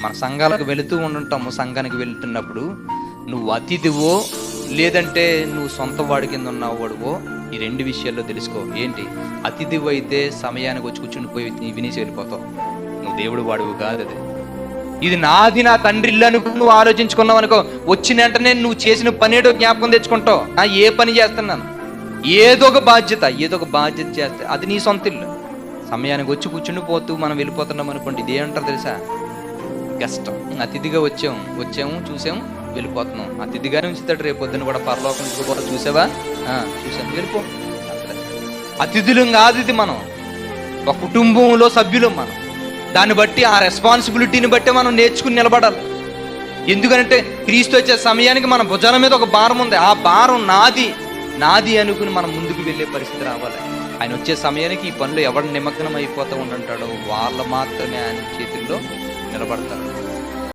మన సంఘాలకు వెళుతూ ఉంటుంటాము. సంఘానికి వెళుతున్నప్పుడు నువ్వు అతిథివో లేదంటే నువ్వు సొంత వాడి కింద ఉన్నవాడువో ఈ రెండు విషయాల్లో తెలుసుకో. ఏంటి? అతిథివు అయితే సమయానికి వచ్చి కూర్చుని పోయి వినేసి వెళ్ళిపోతావు. నువ్వు దేవుడు వాడువు కాదు. అది ఇది నాది, నా తండ్రి ఇల్లు అనుకు నువ్వు ఆలోచించుకున్నావు అనుకో, వచ్చిన వెంటనే నువ్వు చేసిన పనేటో జ్ఞాపకం తెచ్చుకుంటావు. ఏ పని చేస్తున్నాను, ఏదో ఒక బాధ్యత చేస్తే అది నీ సొంత ఇల్లు. సమయానికి వచ్చి కూర్చుని పోతూ మనం వెళ్ళిపోతున్నాం అనుకోండి, ఇది ఏమంటారు తెలుసా? కష్టం. అతిథిగా వచ్చాము చూసాము వెళ్ళిపోతున్నాం. అతిథిగానే ఉంచుతాడు, రేపు పొద్దున్న కూడా పరలోకం కూడా చూసావా, చూసాను వెళ్ళిపో. అతిథులు కాదు, ఇది మనం ఒక కుటుంబంలో సభ్యులు. మనం దాన్ని బట్టి ఆ రెస్పాన్సిబిలిటీని బట్టి మనం నేర్చుకుని నిలబడాలి. ఎందుకంటే క్రీస్తు వచ్చే సమయానికి మన భుజాల మీద ఒక భారం ఉంది. ఆ భారం నాది అనుకుని మనం ముందుకు వెళ్ళే పరిస్థితి రావాలి. ఆయన వచ్చే సమయానికి ఈ పనులు ఎవరు నిమగ్నం అయిపోతూ ఉంటుంటాడో వాళ్ళు మాత్రమే ఆయన చేతుల్లో నిలబడతారు.